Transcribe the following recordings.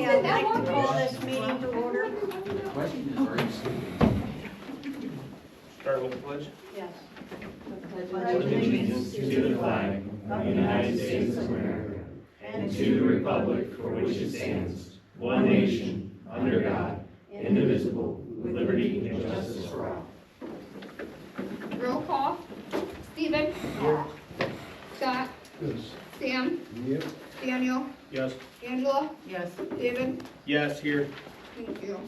I'd like to call this meeting to order. Start with the pledge. Yes. Allegiance to the flag of the United States of America and to the republic for which it stands, one nation, under God, indivisible, with liberty and justice for all. Roll call. Stephen? Here. Scott? Yes. Sam? Yep. Daniel? Yes. Angela? Yes. David? Yes, here. Thank you.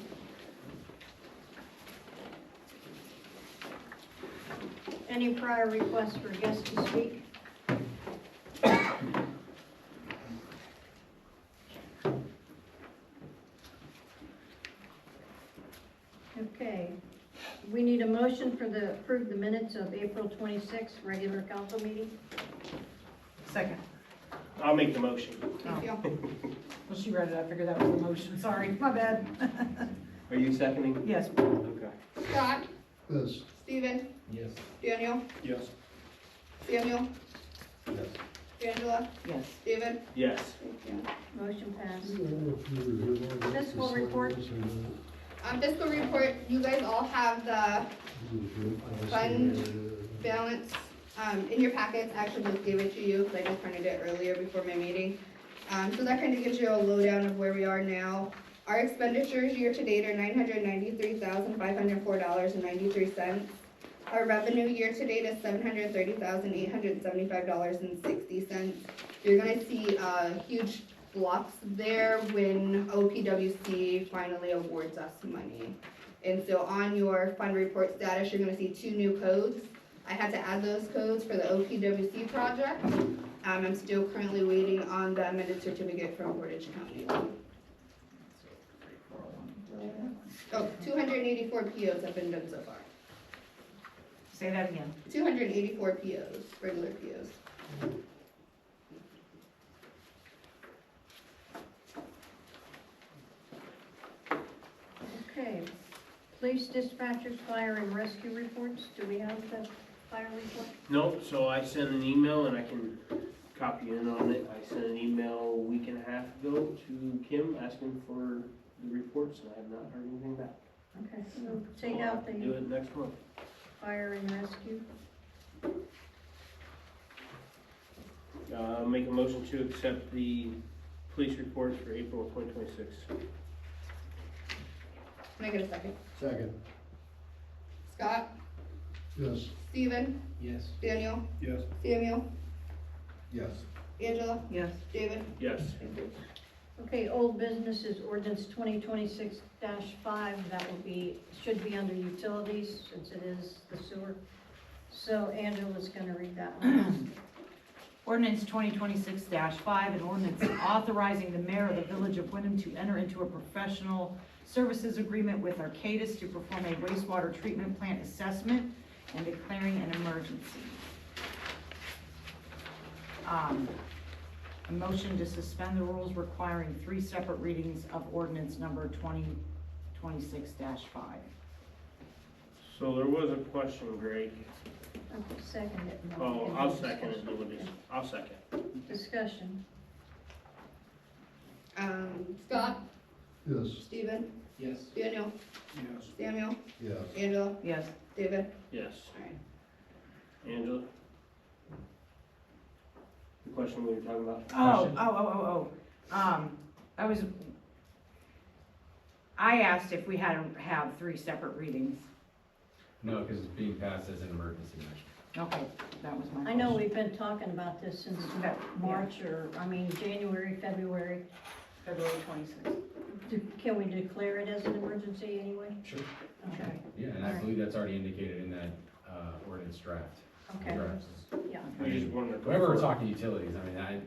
Any prior requests for guests to speak? Okay, we need a motion for the, approve the minutes of April 26th, regular council meeting. Second. I'll make the motion. Thank you. Well, she read it, I figured that was the motion, sorry, my bad. Are you seconding? Yes. Okay. Scott? Yes. Stephen? Yes. Daniel? Yes. Samuel? Yes. Angela? Yes. David? Yes. Thank you. Motion passed. Fiscal report. Fiscal report, you guys all have the fund balance in your packets. I actually just gave it to you because I just printed it earlier before my meeting. So that kind of gives you a lowdown of where we are now. Our expenditures year to date are $993,504.93. Our revenue year to date is $730,875.60. You're gonna see huge blocks there when OPWC finally awards us money. And so on your fund report status, you're gonna see 2 new codes. I had to add those codes for the OPWC project. I'm still currently waiting on the amended certificate from Portage County. Oh, 284 POs have been done so far. Say that again. 284 POs, regular POs. Okay, police dispatchers, fire and rescue reports. Do we have the fire report? Nope, so I sent an email and I can copy in on it. I sent an email a week and a half ago to Kim asking for the reports and I have not heard anything back. Okay, we'll take out Do the it next month. fire and rescue. Make a motion to accept the police reports for April of 2026. Can I get a second? Second. Scott? Yes. Stephen? Yes. Daniel? Yes. Samuel? Yes. Angela? Yes. David? Yes. Okay, old business is ordinance 2026-5. That will be, should be under utilities since it is the sewer. So Angela's gonna read that one. Ordinance 2026-5, an ordinance authorizing the mayor of the village of Windham to enter into a professional services agreement with Arcadis to perform a wastewater treatment plant assessment and declaring an emergency. A motion to suspend the rules requiring 3 separate readings of ordinance number 2026-5. So there was a question, Greg. Okay, second it. and then Oh, we can I'll have second it. discussion. I'll second. Discussion. Scott? Yes. Stephen? Yes. Daniel? Yes. Samuel? Yes. Angela? Yes. David? Yes. Alright. Angela? The question we were talking about? I asked if we had to have 3 separate readings. No, because it's being passed as an emergency measure. Okay, that was my I know question. we've been talking about this since March January, February. February 26th. Can we declare it as an emergency anyway? Sure. Okay, Yeah, and I believe that's already indicated in that ordinance draft. okay, Drafts. yeah. We just wanted to. Whenever we're talking utilities, I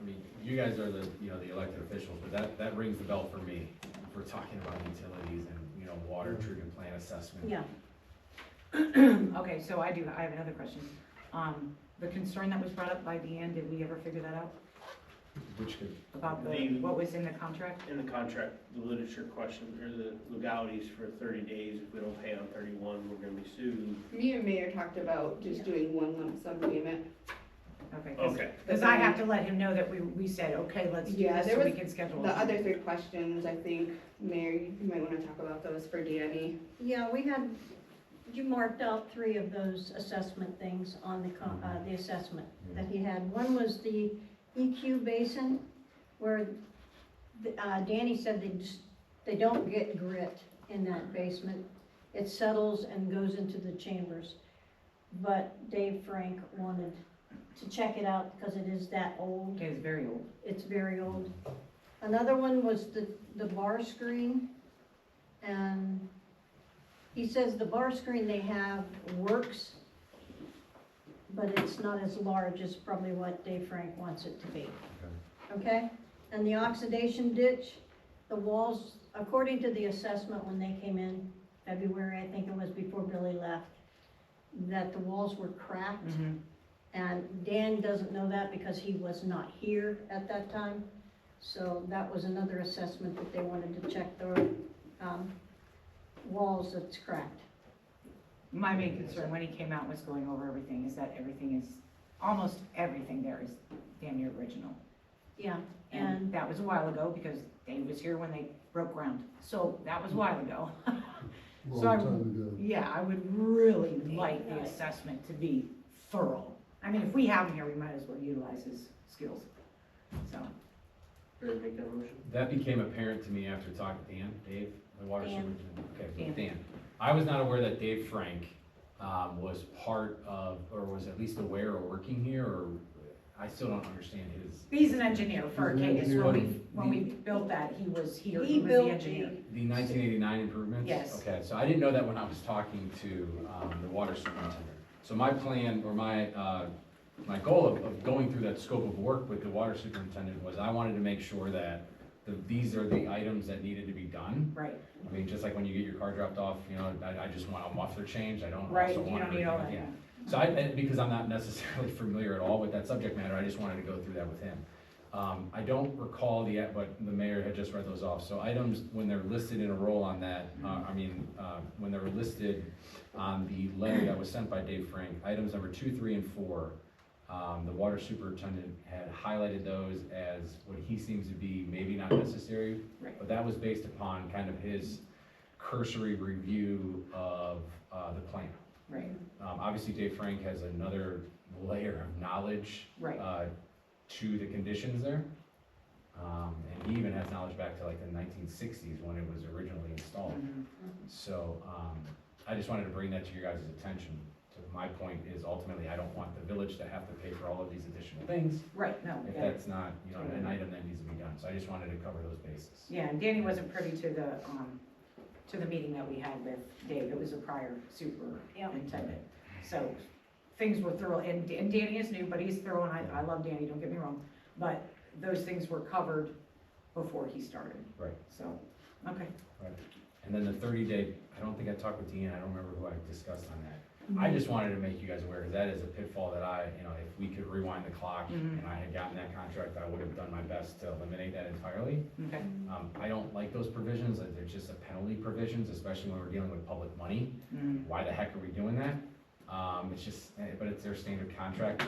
mean, you guys are the elected officials, but that rings the bell for me. If we're talking about utilities and, water treatment plant assessment. Yeah, Okay, so I have another question. The concern that was brought up by Deanne, did we ever figure that out? Which could, About what was in the contract? In the contract, the literature question, or the legalities for 30 days, if we don't pay on 31, we're gonna be sued. Me and Mayor talked about just doing one lump sum payment. Okay. Okay. Because I have to let him know that we said, okay, let's do Yeah, this there so we was can schedule. The a other meeting. 3 questions, I think, Mayor, you might wanna talk about those for Danny. Yeah, we had, you marked out 3 of those assessment things on the assessment that he had. One was the EQ basin, where Danny said they don't get grit in that basement. It settles and goes into the chambers. But Dave Frank wanted to check it out because it is that old. Okay, it's very old. It's very old. Another one was the bar screen, and he says the bar screen they have works, but it's not as large as probably what Dave Frank wants it to be. Okay? And the oxidation ditch, the walls, according to the assessment when they came in February, I think it was before Billy left, that the walls were cracked. Mm-hmm. And Dan doesn't know that because he was not here at that time. So that was another assessment that they wanted to check the walls that's cracked. My main concern when he came out and was going over everything is that almost everything there is damn near original. Yeah, And and that was a while ago because Dave was here when they broke ground. So that was a while ago. Long So I- time ago. Yeah, I would really like the assessment to be thorough. I mean, if we have him here, we might as well utilize his skills. So, Ready to make that motion? That became apparent to me after talking to Dave, the water Dan. superintendent. Okay, Dan. Dan. I was not aware that Dave Frank was part of, or was at least aware or working here, or I still don't understand his. he's an engineer for He's an Arcadis. engineer. When we built that, he was here, He he was built the engineer. The 1989 improvements? Yes. Okay, so I didn't know that when I was talking to the water superintendent. So my plan, or my goal of going through that scope of work with the water superintendent was I wanted to make sure that these are the items that needed to be done. Right, I mean, just like when you get your car dropped off, you know, I just want a muffler changed, I don't right, also you want. don't need all that. Yeah. So because I'm not necessarily familiar at all with that subject matter, I just wanted to go through that with him. I don't recall but the mayor had just read those off, so items, when they're listed in a roll on that, when they were listed on the letter that was sent by Dave Frank, items number 2, 3, and 4, the water superintendent had highlighted those as what he seems to be maybe not necessary, Right. but that was based upon kind of his cursory review of the plan. Right, Obviously, Dave Frank has another layer of knowledge right. to the conditions there. And he even has knowledge back to like the 1960s when it was originally installed. Mhm. So I just wanted to bring that to your guys' attention. So my point is ultimately, I don't want the village to have to pay for all of these additional things Right, no, if yeah. that's not, you know, an item that needs to be done. So I just wanted to cover those bases. Yeah, and Danny wasn't privy to the meeting that we had with Dave. It was a prior superintendent. So things were thorough, and Danny is new, but he's thorough, and I love Danny, don't get me wrong. But those things were covered before he started. Right. So, okay. And then the 30-day, I don't think I talked with Deanne, I don't remember who I discussed on that. I just wanted to make you guys aware, because that is a pitfall that if we could rewind the clock Mhm. and I had gotten that contract, I would have done my best to eliminate that entirely. Okay. I don't like those provisions, they're just a penalty provisions, especially when we're dealing with public money. Mhm. Why the heck are we doing that? It's just, but it's their standard contract.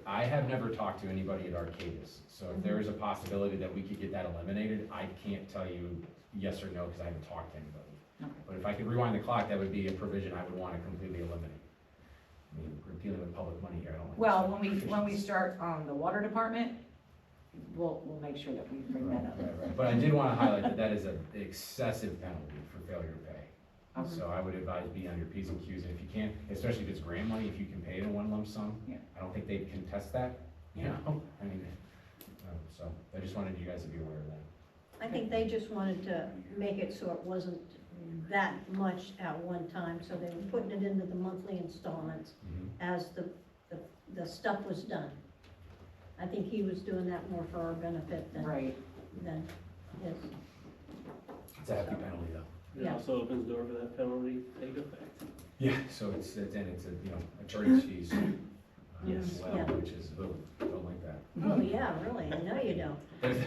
I have never talked to anybody at Arcadis, so if there is a possibility that we could get that eliminated, I can't tell you yes or no, because I haven't talked to anybody. Okay. But if I could rewind the clock, that would be a provision I would want to completely eliminate. I mean, we're dealing with public money here, I don't like. Well, when we start on the water department, we'll make sure that we bring that up. Right. But I did want to highlight that that is an excessive penalty for failure to pay. Okay. So I would advise be on your P's and Q's, and if you can't, especially if it's grant money, if you can pay it in one lump sum, Yeah. I don't think they'd contest that, you Yeah. know? I mean, so I just wanted you guys to be aware of that. I think they just wanted to make it so it wasn't that much at one time, so they were putting it into the monthly installments as the stuff was done. I think he was doing that more for our benefit than Right. his. It's a hefty penalty though. It Yeah. also opens the door for that penalty to take effect. Yeah, so it's attorney's fees Yes. as well, Yeah. which is, don't like that. Oh, yeah, really, no you don't. But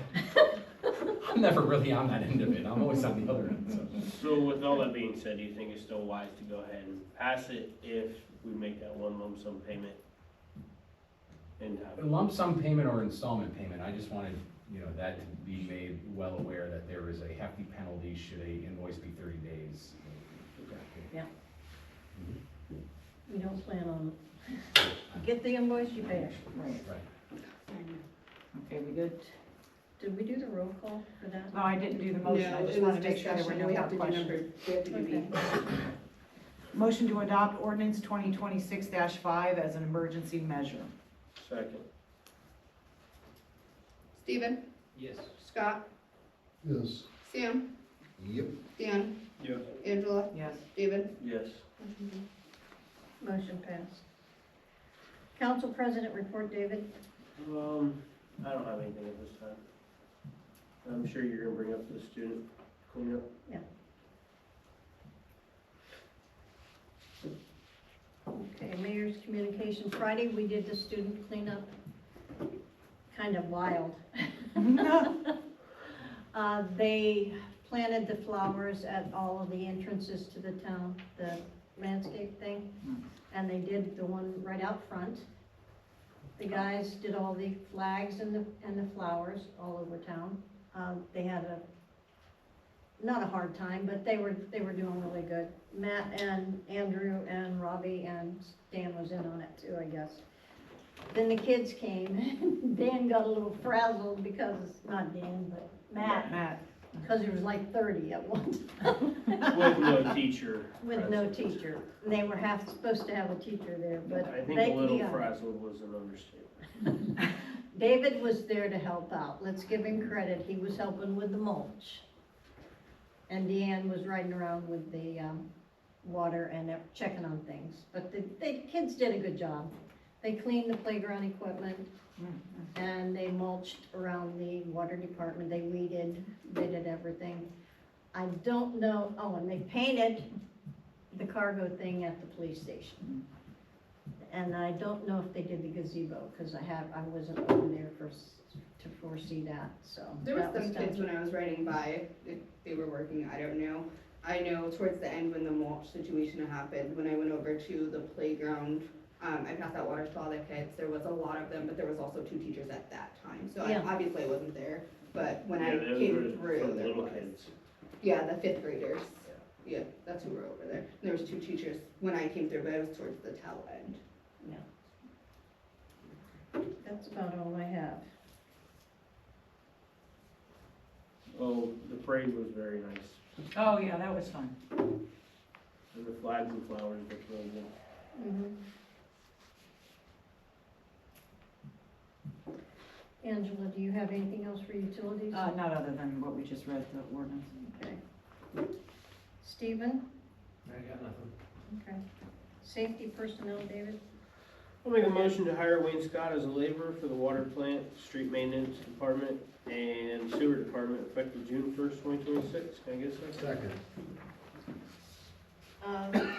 I'm never really on that end of it, I'm always on the other end, so. So with all that being said, do you think it's still wise to go ahead and pass it if we make that one lump sum payment in A time. lump sum payment or installment payment, I just wanted, that to be made well aware that there is a hefty penalty should a invoice be 30 days. We don't plan on, you get the invoice, you pay it. Right. Right. Okay, we good? Did we do the roll call for that? No, I didn't do the No, motion, I just it was wanted to make sure there were discussion, no we more have to do questions. we have to do Okay. B. Motion to adopt ordinance 2026-5 as an emergency measure. Second. Steven, Yes. Scott, Yes. Sam, Yep. Dan, Yes. Angela, Yes. David. Yes. Motion passed. Council President report, David? I don't have anything at this time. I'm sure you're gonna bring up the student cleanup. Okay, Mayor's communication. Friday, we did the student cleanup. Kind of wild. They planted the flowers at all of the entrances to the town, the landscape thing. And they did the one right out front. The guys did all the flags and the flowers all over town. They had not a hard time, but they were doing really good. Matt and Andrew and Robbie and Dan was in on it too, I guess. Then the kids came. Dan got a little frazzled because, not Dan, but Matt, because there was like 30 at once. With no teacher. With no teacher. And they were supposed to have a teacher there, but I think they, a little he got- frazzled was an understatement. David was there to help out. Let's give him credit. He was helping with the mulch. And Deanne was riding around with the water and checking on things. But the kids did a good job. They cleaned the playground equipment and they mulched around the water department. They weeded, they did everything. I don't know, and they painted the cargo thing at the police station. And I don't know if they did the gazebo, because I wasn't over there to foresee that, so. There were that was some done. kids when I was riding by, if they were working, I don't know. I know towards the end when the mulch situation happened, when I went over to the playground, I passed out water to all the kids. There was a lot of them, but there was also 2 teachers at that time. So Yeah. I obviously wasn't there, but when I Yeah, those came were through, from there little was. kids. Yeah, the 5th graders. Yeah, that's who were over there. And there was 2 teachers when I came through, but it was towards the tail end. That's about all I have. Oh, the parade was very nice. Oh, yeah, that was fun. And the flags and flowers looked really good. Angela, do you have anything else for utilities? Not other than what we just read, the ordinance. Okay. Stephen? I got nothing. Okay. Safety personnel, David? I'll make a motion to hire Wayne Scott as a laborer for the water plant, street maintenance department, and sewer department effective June 1st, 2026. Can I get a second? Second.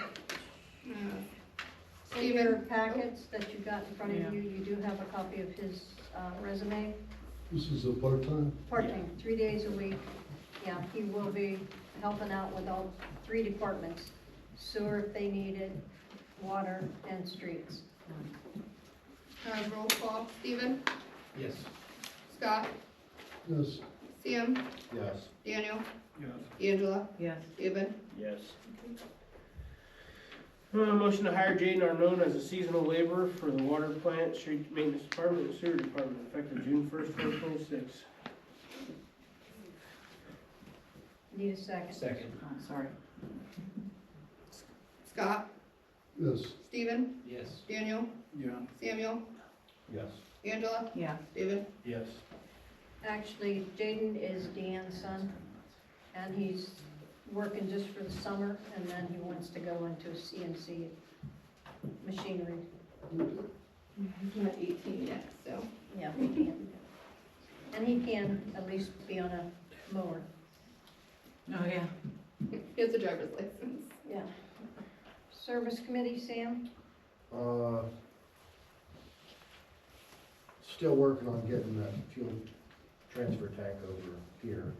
In your packets that you got in front of you, you do have a copy of his resume. This is a part-time? Part-time, 3 days a week. Yeah, he will be helping out with all 3 departments. Sewer if they need it, water, and streets. Roll call. Steven, Yes. Scott, Yes. Sam, Yes. Daniel, Yes. Angela, Yes. David. Yes. Motion to hire Jaden Arnone as a seasonal laborer for the water plant, street maintenance department, and sewer department effective June 1st, 2026. Need a second. Second. Oh, sorry. Scott, Yes. Steven, Yes. Daniel, Yeah. Samuel, Yes. Angela, Yeah. David. Yes. Actually, Jaden is Deanne's son, and he's working just for the summer, and then he wants to go into CNC machinery. He's not 18 yet, so. Yeah, he can. And he can at least be on a mower. Oh, yeah. He has a driver's license. Yeah. Service committee, Sam? Still working on getting that fuel transfer tank over here.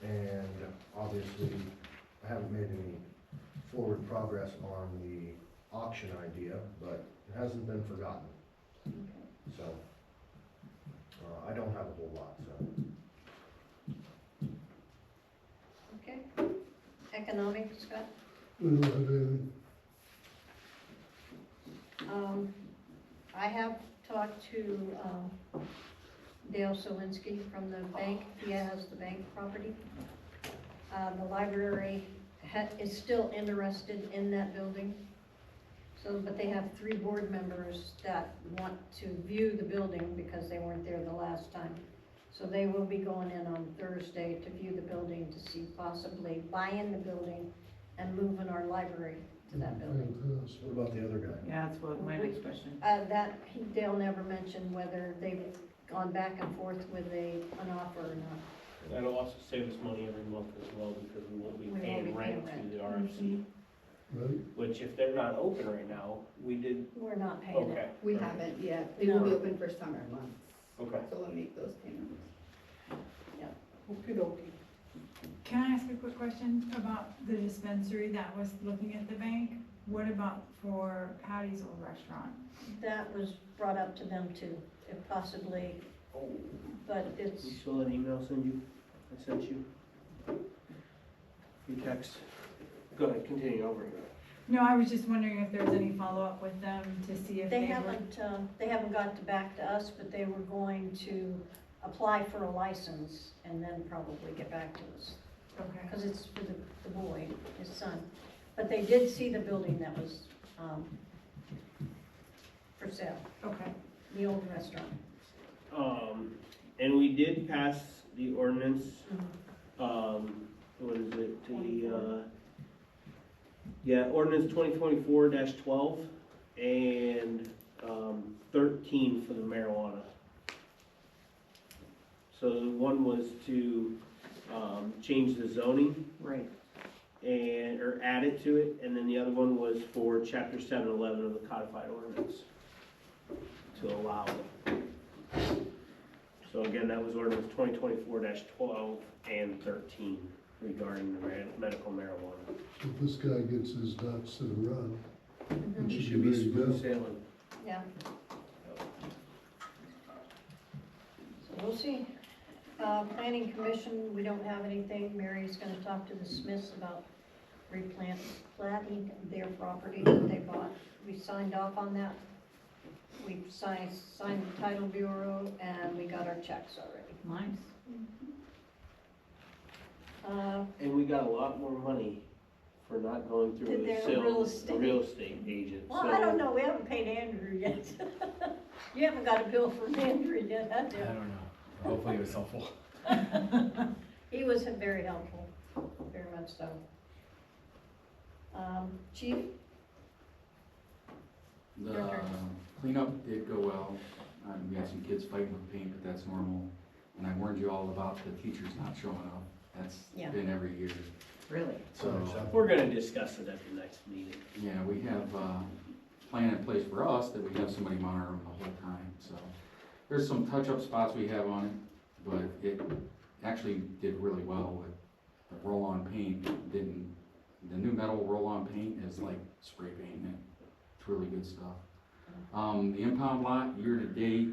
And obviously, I haven't made any forward progress on the auction idea, but it hasn't been forgotten, Okay. so. I don't have a whole lot, so. Okay. Economic, Scott? I have talked to, Dale Sawinski from the bank. He has the bank property. The library is still interested in that building. So, but they have 3 board members that want to view the building because they weren't there the last time. So they will be going in on Thursday to view the building to see possibly buying the building and moving our library to that building. What about the other guy? Yeah, that's what my next question. Dale never mentioned whether they've gone back and forth with an offer or not. That'll also save us money every month as well, because we won't be We won't paying be rent paying to the RFC. Right. Which if they're not open right now, we did, We're not paying it. okay. We haven't yet. They will be open for summer months, Okay. so we'll make those payments. Okey-dokey. Can I ask a quick question about the dispensary that was looking at the bank? What about for Patty's Old Restaurant? That was brought up to them too, if possibly, Oh, but it's, you saw that email I sent you? Your text? Go ahead, continue over. No, I was just wondering if there was any follow-up with them to see if they they were. haven't got back to us, but they were going to apply for a license and then probably get back to us. Okay, Because it's for the boy, his son. But they did see the building that was, for sale, okay. the old restaurant. And we did pass the ordinance, what is it, ordinance 2024-12 and, 13 for the marijuana. So one was to, change the zoning Right. or add it to it, and then the other one was for chapter 711 of the codified ordinance to allow it. So again, that was ordinance 2024-12 and 13 regarding the medical marijuana. If this guy gets his ducks in a row, Mhm. It should be There you go. smooth sailing. Yeah. So we'll see. Planning Commission, we don't have anything. Mary's gonna talk to the Smiths about planting their property that they bought. We signed off on that. We signed the title bureau and we got our checks already. Nice. And we got a lot more money for not going through Did a their sales, real a estate. real estate agent. Well, So- I don't know, we haven't paid Andrew yet. You haven't got a bill from Andrew yet, have you? I don't know. Hopefully it was helpful. He was very helpful, very much so. Chief? The Your turn. cleanup did go well. We had some kids fighting with paint, but that's normal. And I warned you all about the teachers not showing up. That's Yeah. been every year. Really? So, We're gonna discuss it at the next meeting. yeah, we have a plan in place for us that we have somebody monitor them the whole time. So there's some touch-up spots we have on it, but it actually did really well with the roll-on paint. The new metal roll-on paint is like spray paint. It's really good stuff. The impound lot, year-to-date,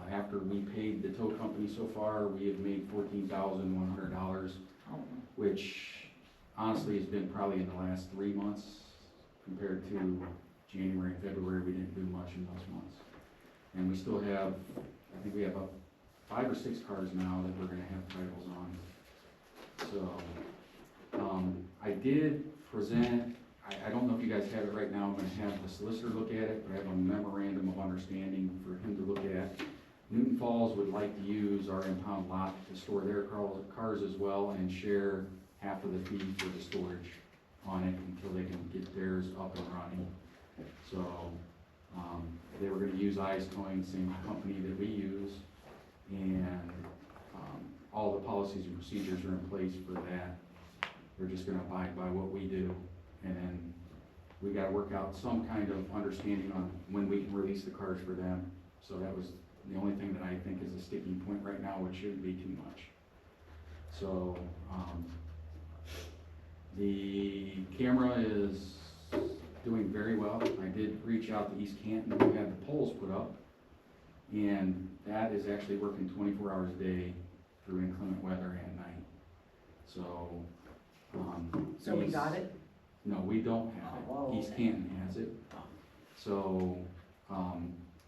after we paid the tow company so far, we have made $14,100, Oh, which honestly has been probably in the last 3 months compared to January and February. We didn't do much in those months. And we still have, I think we have 5 or 6 cars now that we're gonna have titles on. So, I did present, I don't know if you guys have it right now, I'm gonna have the solicitor look at it, but I have a memorandum of understanding for him to look at. Newton Falls would like to use our impound lot to store their cars as well and share half of the fee for the storage on it until they can get theirs up and running. So, they were gonna use Eyes Towing, same company that we use, and, all the policies and procedures are in place for that. They're just gonna abide by what we do, and then we gotta work out some kind of understanding on when we can release the cars for them. So that was the only thing that I think is a sticking point right now, which shouldn't be too much. So, the camera is doing very well. I did reach out to East Canton, who had the poles put up, and that is actually working 24 hours a day through inclement weather and night. So, So we got it? No, we don't have Oh, it. East okay. Canton has it. So,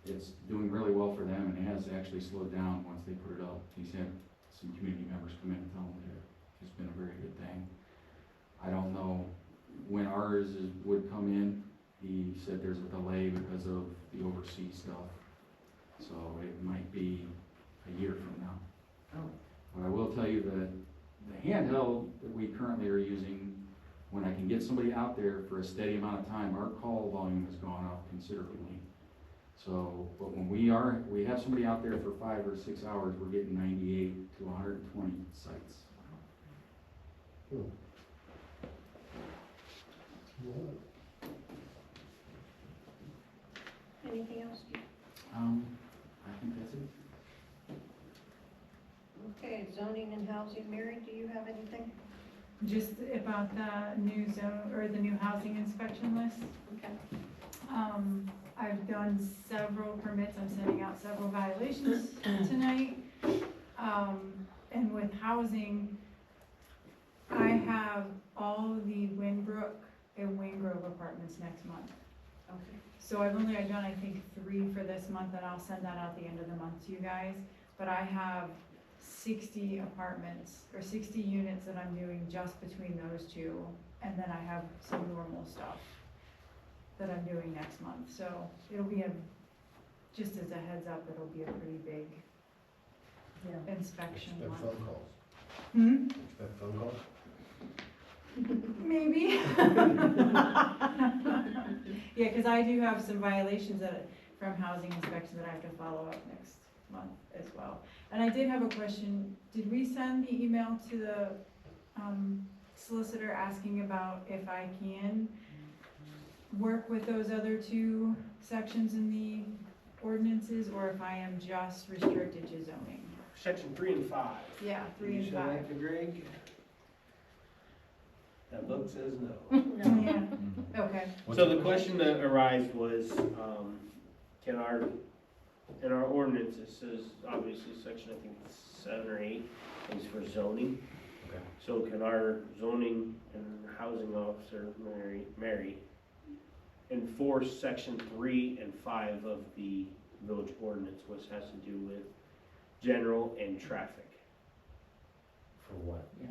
it's doing really well for them, and it has actually slowed down once they put it up. He's had some community members come in and tell him that it's been a very good thing. I don't know when would come in. He said there's a delay because of the overseas stuff. So it might be a year from now. Oh. But I will tell you that the handheld that we currently are using, when I can get somebody out there for a steady amount of time, our call volume has gone up considerably. So, but when we have somebody out there for 5 or 6 hours, we're getting 98 to 120 sites. Anything else, Steve? I think that's it. Okay, zoning and housing. Mary, do you have anything? Just about the new zone, or the new housing inspection list. Okay. I've done several permits, I'm sending out several violations tonight. And with housing, I have all the Winbrook and Wingrove apartments next month. Okay. So I've only done, I think, 3 for this month, and I'll send that out the end of the month to you guys. But I have 60 apartments, or 60 units that I'm doing just between those two. And then I have some normal stuff that I'm doing next month. So it'll be just as a heads up, it'll be a pretty big inspection Expect month. phone calls. Hmm? Expect phone calls. Maybe. Yeah, because I do have some violations from housing inspection that I have to follow up next month as well. And I did have a question. Did we send the email to the solicitor asking about if I can work with those other 2 sections in the ordinances, or if I am just restricted to zoning? Section 3 and 5. Yeah, 3 You and said 5. that to Greg? That book says no. No. Yeah, okay. So the question that arose was, in our ordinance, it says, obviously, section, I think it's 7 or 8, is for zoning. Okay. So can our zoning and housing officer, Mary, enforce section 3 and 5 of the village ordinance, which has to do with general and traffic? For what? Yeah.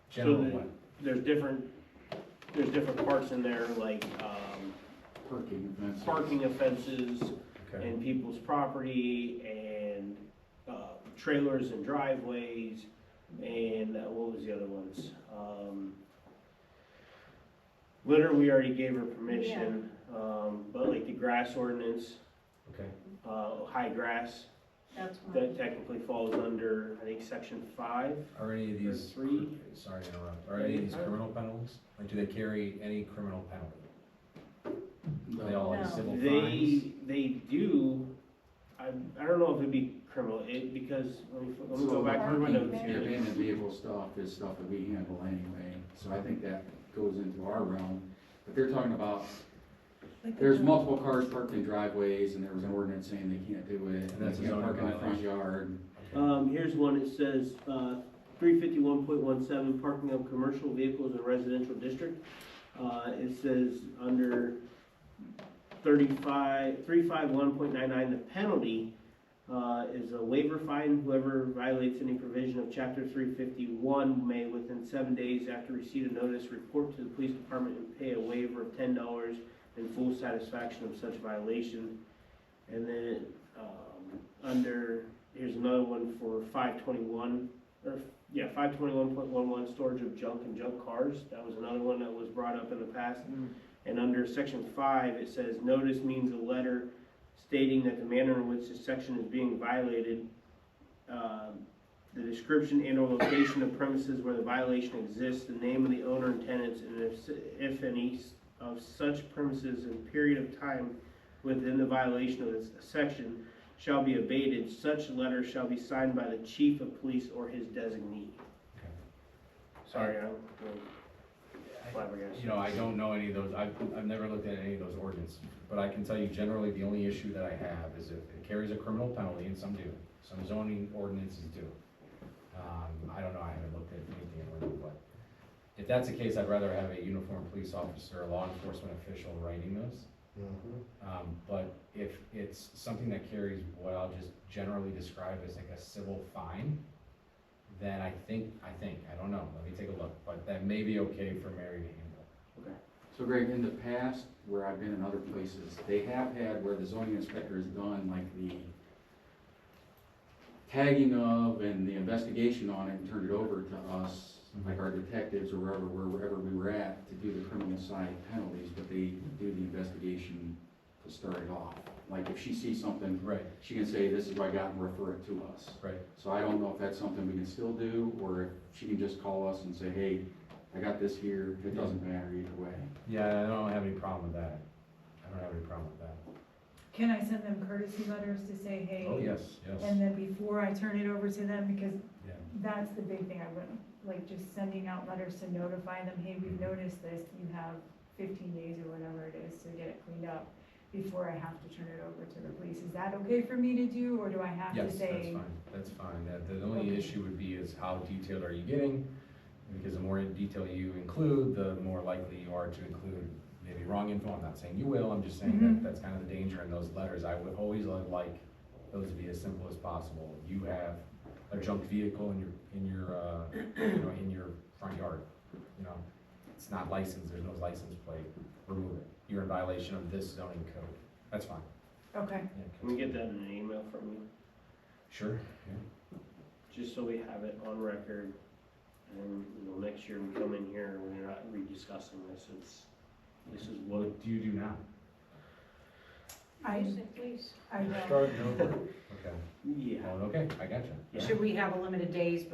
General So what? there's different parts in there, like, parking offenses, Okay. and people's property, and trailers and driveways, and what was the other ones? Litter, we already gave her permission, but like the grass ordinance, Okay. high grass, That's one. that technically falls under, I think, section 5. Are any of these, Or 3? sorry to interrupt, are any of these criminal penalties? Like, do they carry any criminal penalty? Are they all like No. civil fines? They do, I don't know if it'd be criminal, because, let me go back to my notes The here. abandoned vehicle stuff is stuff that we handle anyway, so I think that goes into our realm. But they're talking about, Like the there's dog- multiple cars parked in driveways, and there was an ordinance saying they can't do it, And that's and a they can't park in the zoning front violation. yard. Here's one, it says, 351.17, parking of commercial vehicles in a residential district. It says under 351.99, the penalty is a waiver fine. Whoever violates any provision of chapter 351 may, within 7 days after receipt of notice, report to the police department and pay a waiver of $10 in full satisfaction of such violation. And then, here's another one for 521.11, storage of junk and junk cars. That was another one that was brought up in the past. And under section 5, it says, notice means a letter stating that the manner in which this section is being violated, the description and or location of premises where the violation exists, the name of the owner and tenants, and if any of such premises and period of time within the violation of this section shall be abated. Such letter shall be signed by the chief of police or his designee. Okay. Sorry, flabbergasted. You know, I don't know any of those, I've never looked at any of those ordinances, but I can tell you generally, the only issue that I have is if it carries a criminal penalty, and some do, some zoning ordinances do. I don't know, I haven't looked at anything in Wyndham, but if that's the case, I'd rather have a uniformed police officer, a law enforcement official writing those. But if it's something that carries what I'll just generally describe as like a civil fine, then I think, I don't know, let me take a look, but that may be okay for Mary to handle. So Greg, in the past, where I've been in other places, they have had where the zoning inspector has done like the tagging of and the investigation on it and turned it over to us, like our detectives or wherever we were at, to do the criminal side penalties, but they do the investigation to start it off. Like if she sees something, Right, she can say, this is what I got, and refer it to us. right. So I don't know if that's something we can still do, or if she can just call us and say, hey, I got this here, it doesn't matter either way. Yeah, I don't have any problem with that. I don't have any problem with that. Can I send them courtesy letters to say, hey? Oh, yes, yes. And then before I turn it over to them, because Yeah. that's the big thing I wouldn't, like just sending out letters to notify them, hey, we've noticed this, you have 15 days or whatever it is to get it cleaned up before I have to turn it over to the police. Is that okay for me to do, or do I have to Yes, say? that's fine. The only Okay. issue would be is how detailed are you getting? Because the more detail you include, the more likely you are to include maybe wrong info. I'm not saying you will, I'm just saying Mhm. that's kind of the danger in those letters. I would always like those to be as simple as possible. You have a junk vehicle in your front yard, you know, it's not licensed, there's no license plate, remove it. You're in violation of this zoning code. That's fine. Okay, Yeah, Can we get that in an email from you, Sure, yeah. just so we have it on record? And, you know, next year we come in here, we're not rediscussing this, this is what, What do you do now? Use it, please. I will. Starting over. Okay. yeah. Oh, okay, I gotcha. Yeah. Should we have a limited days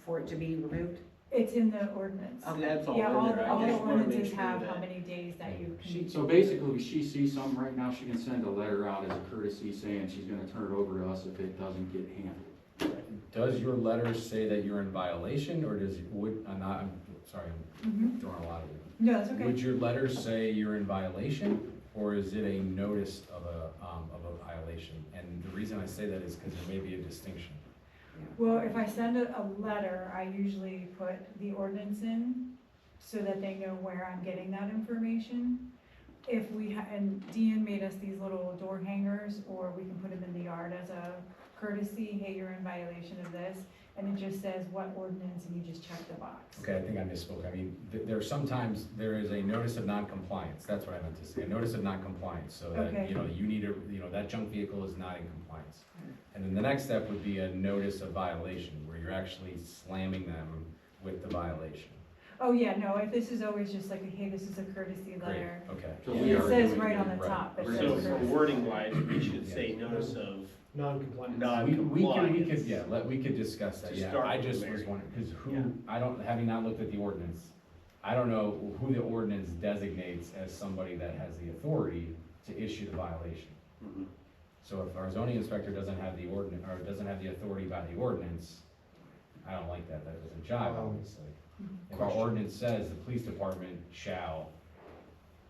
for it to be removed? It's in the ordinance. Okay. That's all Yeah, in there, all I the just wanna make ordinances sure have how that, many days that you can. So basically, if she sees something right now, she can send a letter out as a courtesy saying she's gonna turn it over to us if it doesn't get handled. Does your letter say that you're in violation, or I'm sorry, I'm Mhm. throwing a lot at you. No, that's okay. Would your letter say you're in violation, or is it a notice of a violation? And the reason I say that is because there may be a distinction. Well, if I send a letter, I usually put the ordinance in so that they know where I'm getting that information. If and Dean made us these little door hangers, or we can put them in the yard as a courtesy, hey, you're in violation of this, and it just says what ordinance, and you just check the box. Okay, I think I misspoke. I mean, there is a notice of non-compliance, that's what I meant to say, a notice of non-compliance, so that, Okay. you need that junk vehicle is not in compliance. And then the next step would be a notice of violation, where you're actually slamming them with the violation. Oh, yeah, no, this is always just like, hey, this is a courtesy Great, letter. okay. So And we it are says doing right that. on the Right. top. it We're says so doing for courtesy. wording wise, we should say notice of Non-compliant. non-compliance. We could discuss that, To yeah. start I with, just Mary. was wondering, because Yeah. having not looked at the ordinance, I don't know who the ordinance designates as somebody that has the authority to issue the violation. Mhm. So if our zoning inspector doesn't have the ordinance, or doesn't have the authority by the ordinance, I don't like that, that doesn't jive, obviously. If our Question. ordinance says the police department shall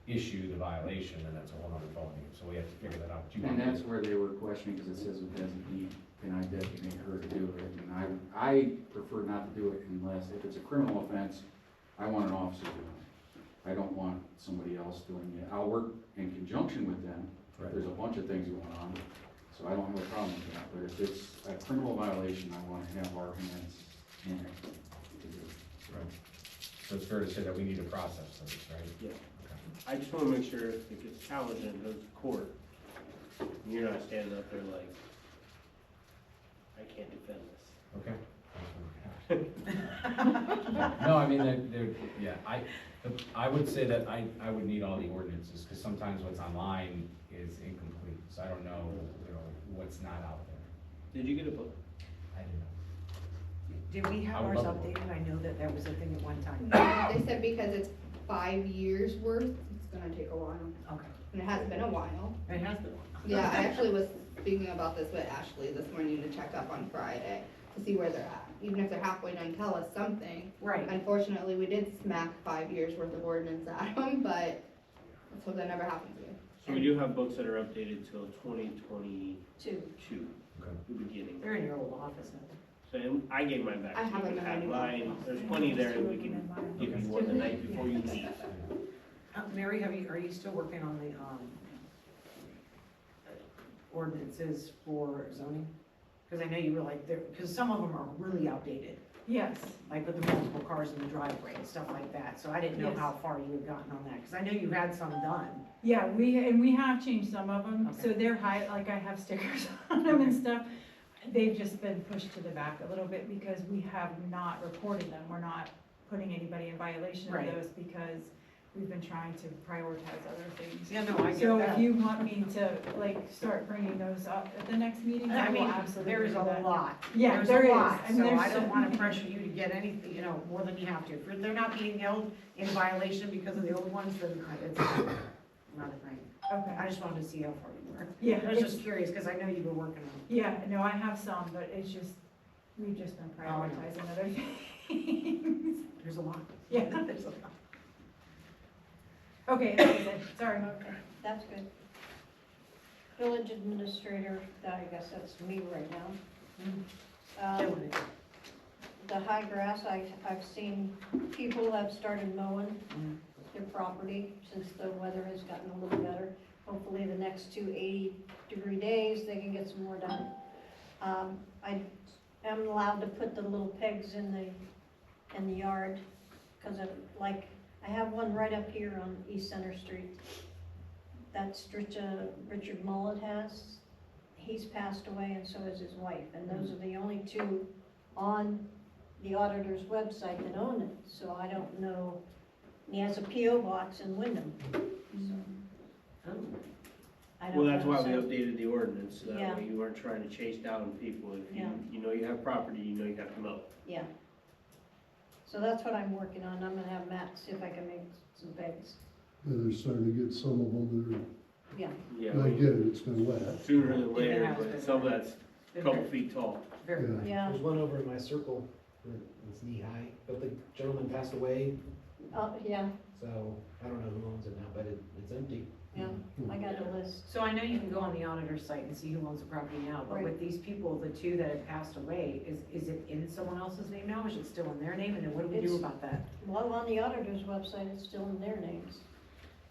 issue the violation, then that's a whole other ballgame, so we have to figure that out. Do you And want that's to- where they were questioning, because it says with designate, can I designate her to do it? And I prefer not to do it unless, if it's a criminal offense, I want an officer doing it. I don't want somebody else doing it. I'll work in conjunction with them. Right. There's a bunch of things going on, so I don't have a problem with that. But if it's a criminal violation, I want to have our hands in it to do it. Right. So it's fair to say that we need to process those, right? Yeah. Okay. I just wanna make sure if it gets challenged and goes to court, you're not standing up there like, I can't defend this. Okay. No, I mean, yeah, I would say that I would need all the ordinances, because sometimes what's online is incomplete, so I don't know, what's not out there. Did you get a book? I didn't know. Did we have I would ours love one. updated? I know that was a thing at one time. No, they said because it's 5 years worth, it's gonna take a while. Okay. And it has been a while. It has been. Yeah, I actually was speaking about this with Ashley this morning to check up on Friday. to see where they're at. Even if they're halfway done, tell us something. Right. Unfortunately, we did smack 5 years worth of ordinance at them, but let's hope that never happens again. So we do have books that are updated till 2022, Okay. the beginning. They're in your old office, aren't they? So and I gave mine back I to you. have them You in my have new mine. office. There's plenty there that we Still can looking at mine. give you one the night before you leave. Mary, are you still working on the, ordinances for zoning? Because I know you were like, because some of them are really outdated, Yes, like with the multiple cars in the driveway and stuff like that, so I didn't know Yes. how far you had gotten on that, because I know you had some done. yeah, we have changed some of them, so Okay. they're high, like I have stickers on them and stuff. They've just been pushed to the back a little bit because we have not reported them, we're not putting anybody in violation of Right. those because we've been trying to prioritize other things. Yeah, no, I get So that. if you want me to, like, start bringing those up at the next meeting, I I will mean, absolutely there is do a that. lot. Yeah, There's there a is. lot, I mean, so there's I so don't want many. to pressure you to get anything, more than you have to. If they're not being held in violation because of the old ones, then it's not a thing. Okay, I just wanted to see how far you were. yeah, I was it's- just curious, because I know you were working on it. yeah, no, I have some, but it's just, we've just been Oh, I know. prioritizing other things. There's a lot. Yeah. There's a lot. Okay, that was it, sorry. Okay, that's good. Village administrator, I guess that's me right now. Killing it. The high grass, I've seen people have started mowing their property since the weather has gotten a little better. Hopefully the next 2 80-degree days, they can get some more done. I am allowed to put the little pegs in the yard, because I have one right up here on East Center Street. That Richard Mullet has. He's passed away and so is his wife, and those are the only two on the auditor's website that own it, so I don't know. He has a P.O. box in Windham, so. I don't Well, that's know, why we so- updated the ordinance, so Yeah. that way you weren't trying to chase down people. If Yeah. you know you have property, you know you have to mow. Yeah. So that's what I'm working on. I'm gonna have Matt see if I can make some pegs. Yeah, they're starting to get some of them Yeah, Yeah, that are, I get it, it's been wet. sooner than later, Yeah. but some of that's a couple feet tall. Very Yeah. good. yeah, There's one over in my circle that's knee high, but the gentleman passed away, yeah, so I don't know who owns it now, but it's empty. yeah, I got a list. So I know you can go on the auditor's site and see who owns the property now, but Right. with these people, the two that have passed away, is it in someone else's name now, or is it still in their name, and then what do we do It's- about that? Well, on the auditor's website, it's still in their names,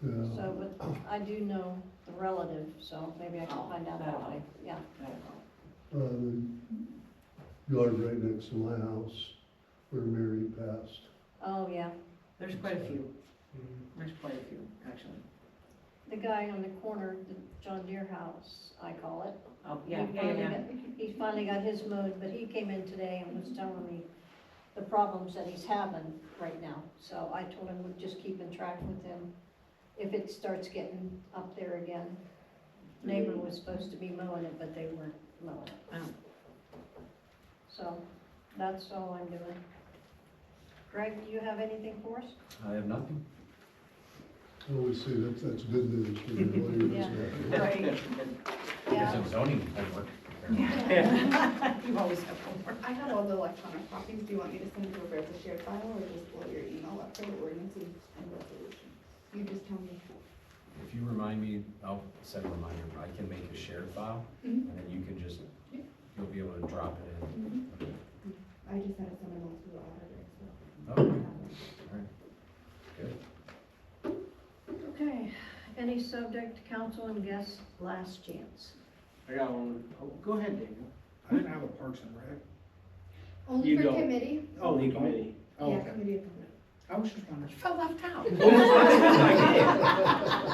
Yeah, so, but I do know the relative, so maybe I can Oh, find out that'll that way, help. yeah. the yard right next to my house where Mary passed. Oh, yeah, There's quite a few, there's quite a few, actually. the guy on the corner, the John Deere house, I call it. Oh, He yeah, yeah, finally yeah. got- He finally got his mowed, but he came in today and was telling me the problems that he's having right now. So I told him we'd just keep in track with him if it starts getting up there again. Neighbor was supposed to be mowing it, but they weren't mowing it. Oh. So that's all I'm doing. Greg, do you have anything for us? I have nothing. I always say that's good news for the lawyers. Yeah. Right. There's Yeah. some zoning homework. You always have homework. I have all the electronic copies. Do you want me to send it over as a shared file or just blow your email up for the ordinances and resolutions? You just tell me. If you remind me, I'll set a reminder, I can make a shared file, Mhm. and then you can just, Yeah. you'll be able to drop it in. I just had to send them all to the auditor, so. Okay, all right, good. Okay. Any subject, council and guests, last chance. I got one. Oh, go ahead, Daniel. I didn't have a Parks and Rec. Only You for don't. committee? Only committee. Oh, Yeah, okay. committee of committee. I was just wondering. Fell left out.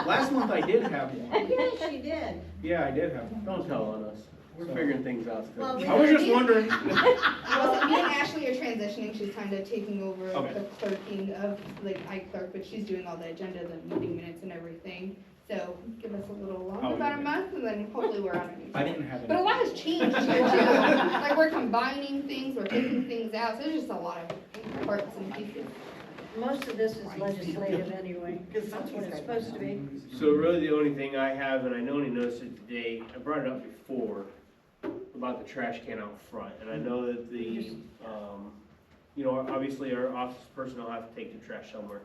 Last month I did have one. Yes, you did. Yeah, I did have one. Don't tell on us. We're figuring things out still. Well, we- I was just wondering. Well, me and Ashley are transitioning, she's kind of taking over Okay. the clerking of, like, I clerk, but she's doing all the agenda, the meeting minutes and everything. So give us a little longer, Oh, about a yeah. month, and then hopefully we're on a new. I didn't have any. But a lot has changed here too. Like, we're combining things, we're taking things out, so there's just a lot of parts and pieces. Most of this is legislative anyway, because that's what it's supposed to be. So really the only thing I have, and I know he noticed it today, I brought it up before, about the trash can out front, and I know that the, you know, obviously our office personnel have to take the trash somewhere.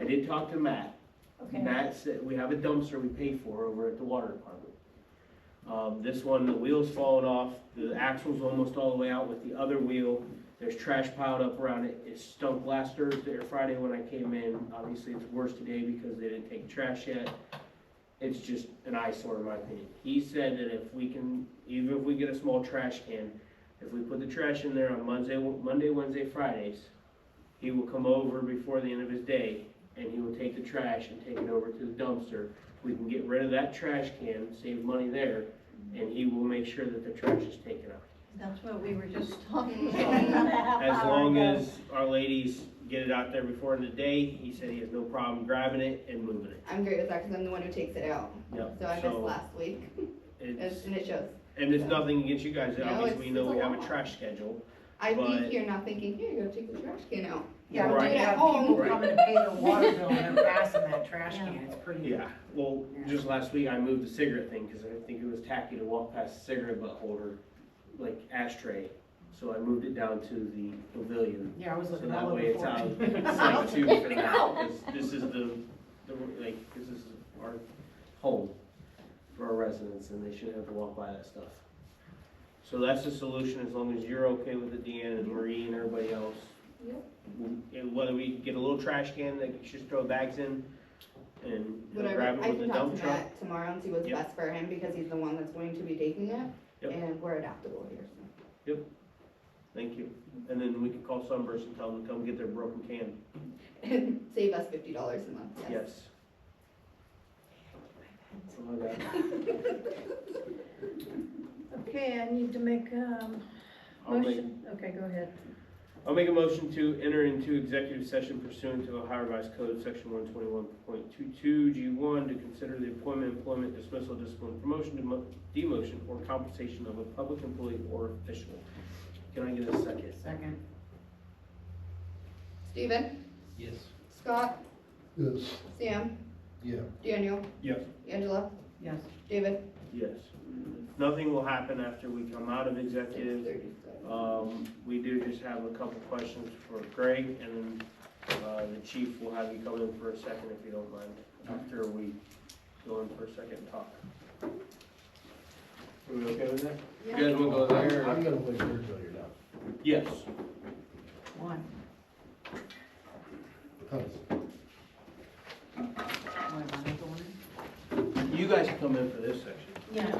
I did talk to Matt. Okay. Matt said, we have a dumpster we pay for over at the water department. This one, the wheel's falling off, the axle's almost all the way out with the other wheel. There's trash piled up around it. It stunk last Thursday or Friday when I came in. Obviously, it's worse today because they didn't take trash yet. It's just an eyesore in my opinion. He said that if we can, even if we get a small trash can, if we put the trash in there on Monday, Wednesday, Fridays, he will come over before the end of his day and he will take the trash and take it over to the dumpster. We can get rid of that trash can, save money there, and he will make sure that the trash is taken out. That's what we were just talking about. As long as our ladies get it out there before the end of the day, he said he has no problem grabbing it and moving it. I'm great with that because I'm the one who takes it out. Yep. So I missed last week, It's, and it shows. and it's nothing against you guys, No, obviously we know it's we a have a lot. trash schedule. I But- leave here not thinking, here, you go take the trash can out. Yeah, Right. we Do it have at home. people Right. coming to pay their water bill and they're passing that trash can, it's pretty. Yeah, well, just last week I moved the cigarette thing, cause I think it was tacky to walk past the cigarette butt holder, like ashtray. So I moved it down to the pavilion. Yeah, I was So looking that all over way it's for out, it. it's like too for that, 'cause this is like, this is our home for our residents, and they shouldn't have to walk by that stuff. So that's the solution, as long as you're okay with it, Deanna and Marie and everybody else. Yep. And whether we get a little trash can that you just throw bags in, and he'll Whatever, grab I it with can the talk dump to truck. Matt tomorrow and see what's Yep. best for him because he's the one that's going to be taking it. Yep. And we're adaptable here, so. Thank you. And then we can call Sunburst and tell them to come get their broken can. And save us $50 a month, yes. Yes. Something like that. Okay, I need to make, I'll make, motion, okay, go ahead. I'll make a motion to enter into executive session pursuant to Ohio Revised Code, section 121.22 G1, to consider the appointment, employment, dismissal, discipline, promotion, demotion, or compensation of a public employee or official. Can I get a second? Second. Steven? Yes. Scott? Yes. Sam? Yeah. Daniel? Yes. Angela? Yes. David? Yes. Nothing will happen after we come out of executive. 6:37. We do just have a couple questions for Greg, and then the chief will have you come in for a second if you don't mind, after we go in for a second talk. Are we okay with that? You guys wanna go there? or- I'm gonna wait here till you're done. Yes. One. You guys come in for this section. Yeah.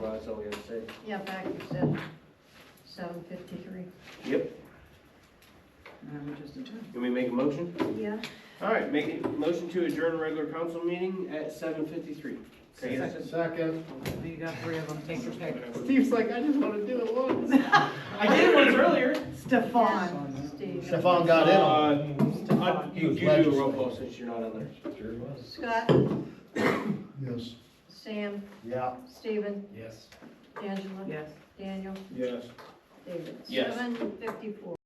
That's all we have to say. Yeah, back to 7:53. Yep. And we just adjourned. Can we make a motion? Yeah. All right, make a motion to adjourn the regular council meeting at 7:53. Can I get a second? Second. You got three of them, take your pick. Steve's like, I just wanna do it once. I did it once earlier. Stefan. Steve. Stefan got in on You do a roll call since you're not on there. Sure was. Scott, Yes. Sam, Yeah. Stephen, Yes. Angela, Yes. Daniel, Yes. David. Yes. 7:54.